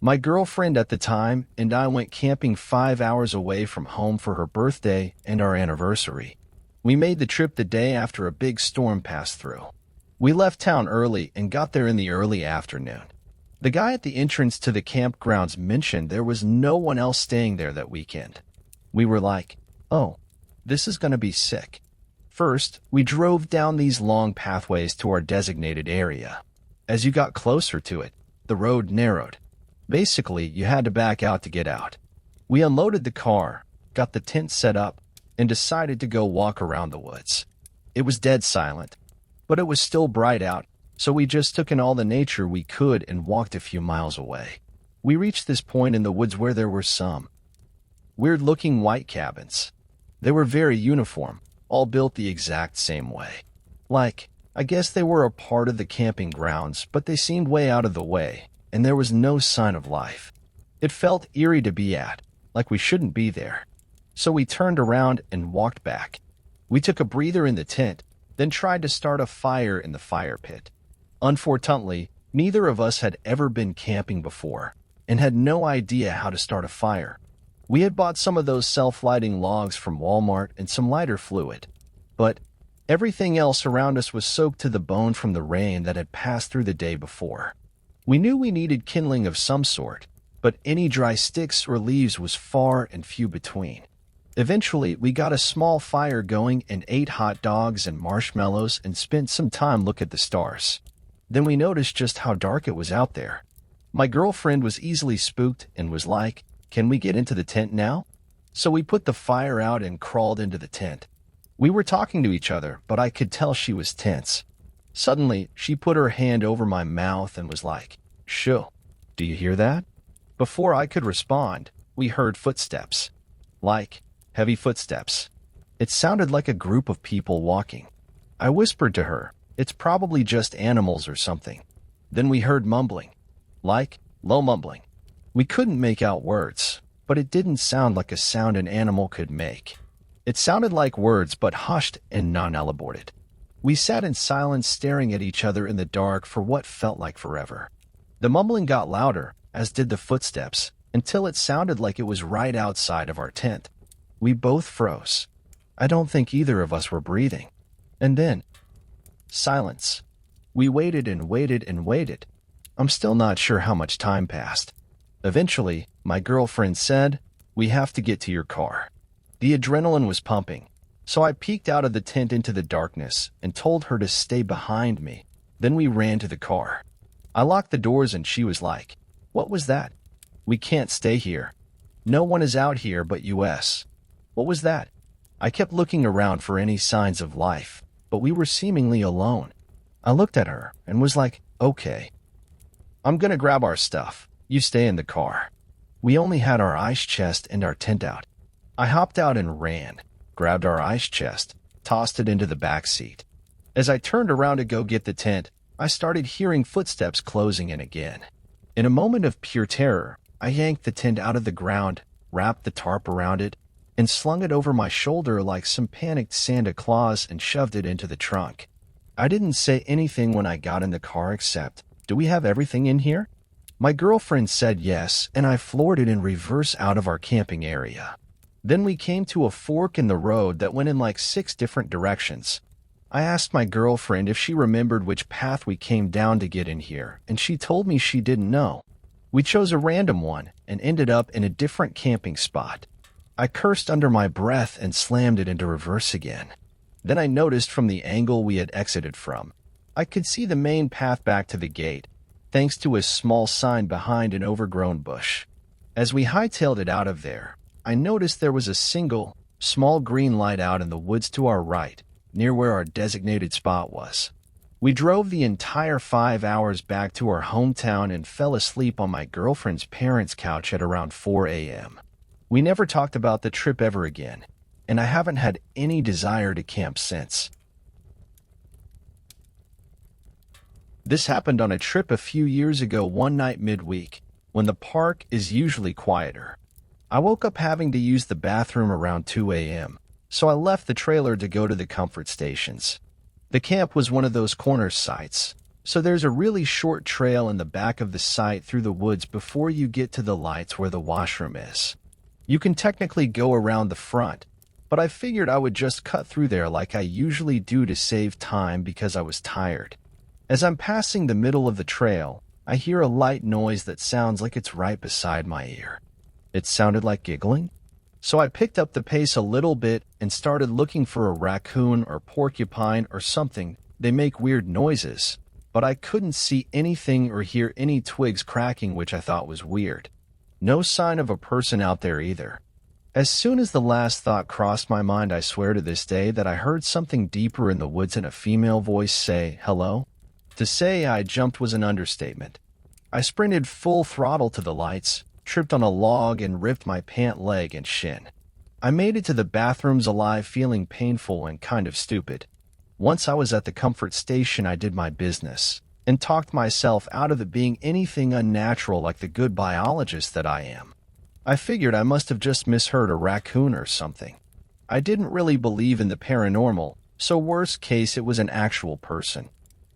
My girlfriend at the time and I went camping 5 hours away from home for her birthday and our anniversary. We made the trip the day after a big storm passed through. We left town early and got there in the early afternoon. The guy at the entrance to the campgrounds mentioned there was no one else staying there that weekend. We were like, oh, this is going to be sick. First, we drove down these long pathways to our designated area. As you got closer to it, the road narrowed. Basically, you had to back out to get out. We unloaded the car, got the tent set up, and decided to go walk around the woods. It was dead silent, but it was still bright out, so we just took in all the nature we could and walked a few miles away. We reached this point in the woods where there were some weird-looking white cabins. They were very uniform, all built the exact same way. I guess they were a part of the camping grounds, but they seemed way out of the way, and there was no sign of life. It felt eerie to be at, like we shouldn't be there. So we turned around and walked back. We took a breather in the tent, then tried to start a fire in the fire pit. Unfortunately, neither of us had ever been camping before and had no idea how to start a fire. We had bought some of those self-lighting logs from Walmart and some lighter fluid, but everything else around us was soaked to the bone from the rain that had passed through the day before. We knew we needed kindling of some sort, but any dry sticks or leaves was far and few between. Eventually, we got a small fire going and ate hot dogs and marshmallows and spent some time looking at the stars. Then we noticed just how dark it was out there. My girlfriend was easily spooked and was like, "Can we get into the tent now?" So we put the fire out and crawled into the tent. We were talking to each other, but I could tell she was tense. Suddenly, she put her hand over my mouth and was like, "Shoo, do you hear that?" Before I could respond, we heard footsteps. Heavy footsteps. It sounded like a group of people walking. I whispered to her, "It's probably just animals or something." Then we heard mumbling. Low mumbling. We couldn't make out words, but it didn't sound like a sound an animal could make. It sounded like words, but hushed and non-elaborated. We sat in silence staring at each other in the dark for what felt like forever. The mumbling got louder, as did the footsteps, until it sounded like it was right outside of our tent. We both froze. I don't think either of us were breathing. And then, silence. We waited and waited and waited. I'm still not sure how much time passed. Eventually, my girlfriend said, "We have to get to your car." The adrenaline was pumping, so I peeked out of the tent into the darkness and told her to stay behind me. Then we ran to the car. I locked the doors and she was like, "What was that?" "We can't stay here. No one is out here but us." "What was that?" I kept looking around for any signs of life, but we were seemingly alone. I looked at her and was like, "Okay. I'm gonna grab our stuff. You stay in the car." We only had our ice chest and our tent out. I hopped out and ran, grabbed our ice chest, tossed it into the back seat. As I turned around to go get the tent, I started hearing footsteps closing in again. In a moment of pure terror, I yanked the tent out of the ground, wrapped the tarp around it, and slung it over my shoulder like some panicked Santa Claus and shoved it into the trunk. I didn't say anything when I got in the car except, "Do we have everything in here?" My girlfriend said yes, and I floored it in reverse out of our camping area. Then we came to a fork in the road that went in like 6 different directions. I asked my girlfriend if she remembered which path we came down to get in here, and she told me she didn't know. We chose a random one and ended up in a different camping spot. I cursed under my breath and slammed it into reverse again. Then I noticed from the angle we had exited from, I could see the main path back to the gate, thanks to a small sign behind an overgrown bush. As we hightailed it out of there, I noticed there was a single, small green light out in the woods to our right, near where our designated spot was. We drove the entire 5 hours back to our hometown and fell asleep on my girlfriend's parents' couch at around 4 a.m. We never talked about the trip ever again, and I haven't had any desire to camp since. This happened on a trip a few years ago one night midweek, when the park is usually quieter. I woke up having to use the bathroom around 2 a.m., so I left the trailer to go to the comfort stations. The camp was one of those corner sites, So there's a really short trail in the back of the site through the woods before you get to the lights where the washroom is. You can technically go around the front, but I figured I would just cut through there like I usually do to save time because I was tired. As I'm passing the middle of the trail, I hear a light noise that sounds like it's right beside my ear. It sounded like giggling. So I picked up the pace a little bit and started looking for a raccoon or porcupine or something. They make weird noises, but I couldn't see anything or hear any twigs cracking, which I thought was weird. No sign of a person out there either. As soon as the last thought crossed my mind, I swear to this day that I heard something deeper in the woods and a female voice say, "Hello?" To say I jumped was an understatement. I sprinted full throttle to the lights, tripped on a log, and ripped my pant leg and shin. I made it to the bathrooms alive, feeling painful and kind of stupid. Once I was at the comfort station, I did my business and talked myself out of it being anything unnatural like the good biologist that I am. I figured I must have just misheard a raccoon or something. I didn't really believe in the paranormal, so worst case it was an actual person.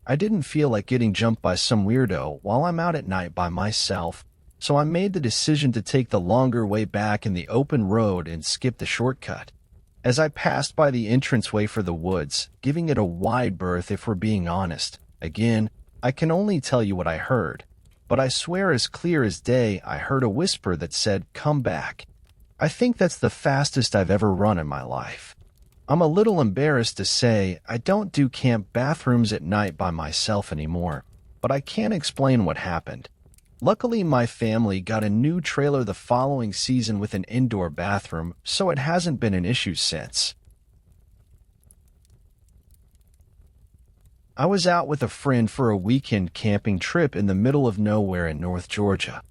I didn't feel like getting jumped by some weirdo while I'm out at night by myself, so I made the decision to take the longer way back in the open road and skip the shortcut. As I passed by the entranceway for the woods, giving it a wide berth if we're being honest, again, I can only tell you what I heard, but I swear as clear as day I heard a whisper that said, "Come back." I think that's the fastest I've ever run in my life. I'm a little embarrassed to say I don't do camp bathrooms at night by myself anymore, but I can't explain what happened. Luckily, my family got a new trailer the following season with an indoor bathroom, so it hasn't been an issue since. I was out with a friend for a weekend camping trip in the middle of nowhere in North Georgia.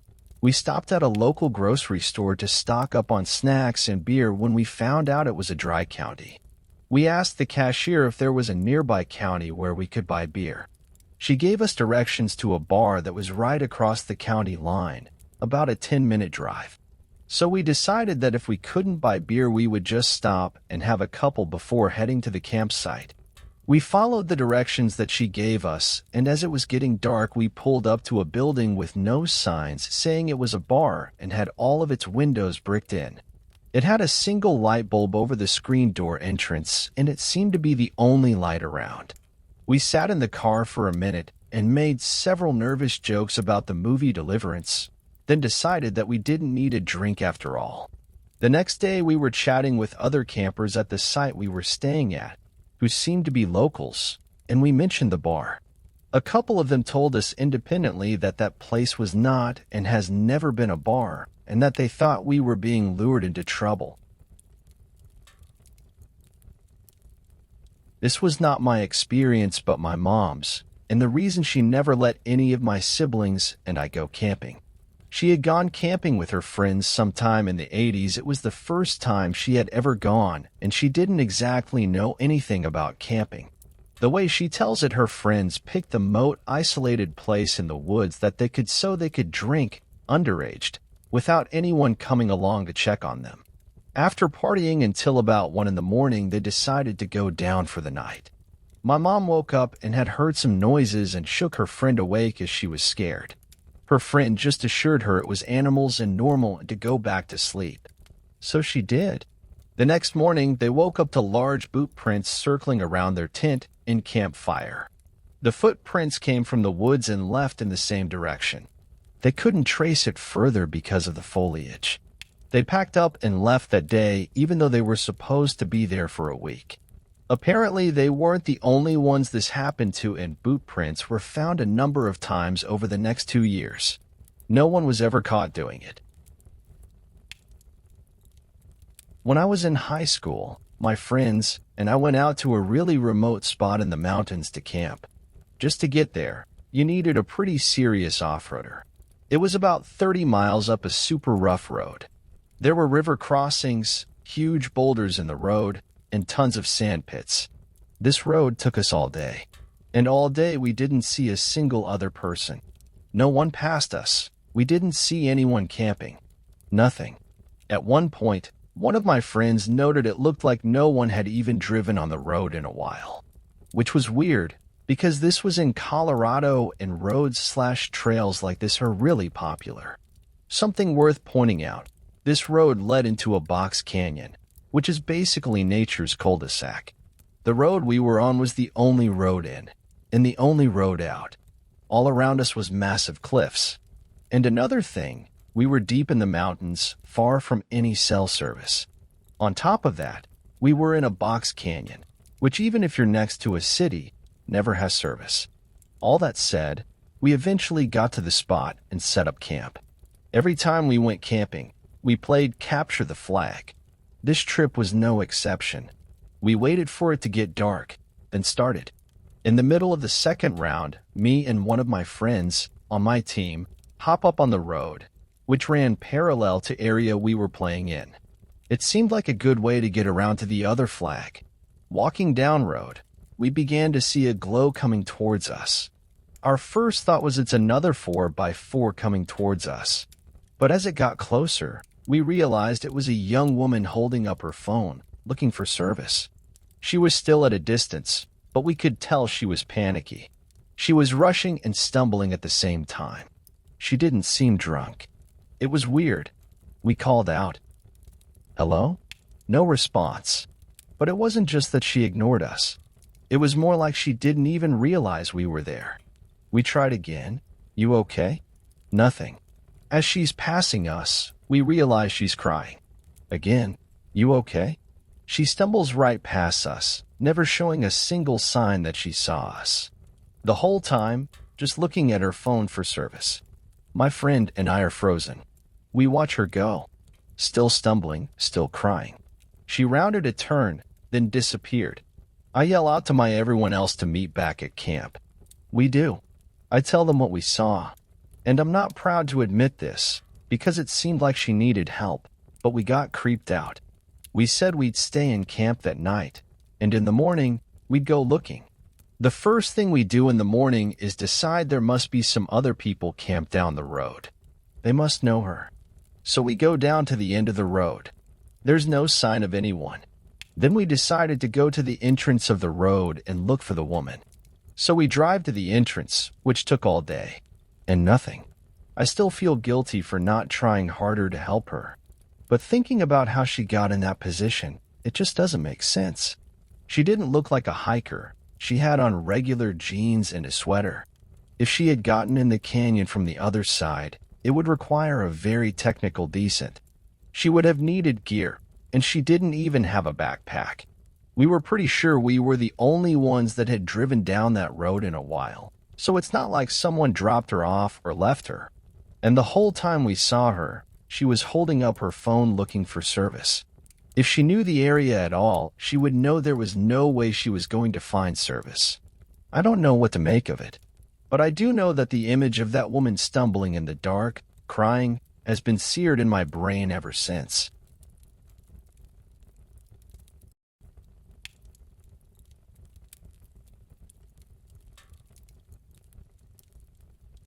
We stopped at a local grocery store to stock up on snacks and beer when we found out it was a dry county. We asked the cashier if there was a nearby county where we could buy beer. She gave us directions to a bar that was right across the county line, about a 10-minute drive. So we decided that if we couldn't buy beer, we would just stop and have a couple before heading to the campsite. We followed the directions that she gave us, and as it was getting dark, we pulled up to a building with no signs saying it was a bar and had all of its windows bricked in. It had a single light bulb over the screen door entrance, and it seemed to be the only light around. We sat in the car for a minute and made several nervous jokes about the movie Deliverance, then decided that we didn't need a drink after all. The next day, we were chatting with other campers at the site we were staying at, who seemed to be locals, and we mentioned the bar. A couple of them told us independently that that place was not and has never been a bar, and that they thought we were being lured into trouble. This was not my experience but my mom's, and the reason she never let any of my siblings and I go camping. She had gone camping with her friends sometime in the 80s. It was the first time she had ever gone, and she didn't exactly know anything about camping. The way she tells it, her friends picked the most isolated place in the woods that they could drink, underaged, without anyone coming along to check on them. After partying until about 1 in the morning, they decided to go down for the night. My mom woke up and had heard some noises and shook her friend awake as she was scared. Her friend just assured her it was animals and normal and to go back to sleep. So she did. The next morning, they woke up to large boot prints circling around their tent and campfire. The footprints came from the woods and left in the same direction. They couldn't trace it further because of the foliage. They packed up and left that day, even though they were supposed to be there for a week. Apparently, they weren't the only ones this happened to, and boot prints were found a number of times over the next 2 years. No one was ever caught doing it. When I was in high school, my friends and I went out to a really remote spot in the mountains to camp. Just to get there, you needed a pretty serious off-roader. It was about 30 miles up a super rough road. There were river crossings, huge boulders in the road, and tons of sand pits. This road took us all day, and all day we didn't see a single other person. No one passed us. We didn't see anyone camping. Nothing. At one point, one of my friends noted it looked like no one had even driven on the road in a while, which was weird because this was in Colorado and roads/trails like this are really popular. Something worth pointing out, this road led into a box canyon, which is basically nature's cul-de-sac. The road we were on was the only road in, and the only road out. All around us was massive cliffs. And another thing, we were deep in the mountains, far from any cell service. On top of that, we were in a box canyon, which even if you're next to a city, never has service. All that said, we eventually got to the spot and set up camp. Every time we went camping, we played Capture the Flag. This trip was no exception. We waited for it to get dark, then started. In the middle of the second round, me and one of my friends on my team hop up on the road, which ran parallel to area we were playing in. It seemed like a good way to get around to the other flag. Walking down road, we began to see a glow coming towards us. Our first thought was it's another 4x4 coming towards us. But as it got closer, we realized it was a young woman holding up her phone, looking for service. She was still at a distance, but we could tell she was panicky. She was rushing and stumbling at the same time. She didn't seem drunk. It was weird. We called out, "Hello?" No response. But it wasn't just that she ignored us. It was more like she didn't even realize we were there. We tried again. "You okay?" Nothing. As she's passing us, we realize she's crying. Again, "You okay?" She stumbles right past us, never showing a single sign that she saw us. The whole time, just looking at her phone for service. My friend and I are frozen. We watch her go. Still stumbling, still crying. She rounded a turn, then disappeared. I yell out to my everyone else to meet back at camp. We do. I tell them what we saw. And I'm not proud to admit this, because it seemed like she needed help, but we got creeped out. We said we'd stay in camp that night, and in the morning, we'd go looking. The first thing we do in the morning is decide there must be some other people camped down the road. They must know her. So we go down to the end of the road. There's no sign of anyone. Then we decided to go to the entrance of the road and look for the woman. So we drive to the entrance, which took all day. And nothing. I still feel guilty for not trying harder to help her. But thinking about how she got in that position, it just doesn't make sense. She didn't look like a hiker. She had on regular jeans and a sweater. If she had gotten in the canyon from the other side, it would require a very technical descent. She would have needed gear, and she didn't even have a backpack. We were pretty sure we were the only ones that had driven down that road in a while, so it's not like someone dropped her off or left her. And the whole time we saw her, she was holding up her phone looking for service. If she knew the area at all, she would know there was no way she was going to find service. I don't know what to make of it, but I do know that the image of that woman stumbling in the dark, crying, has been seared in my brain ever since.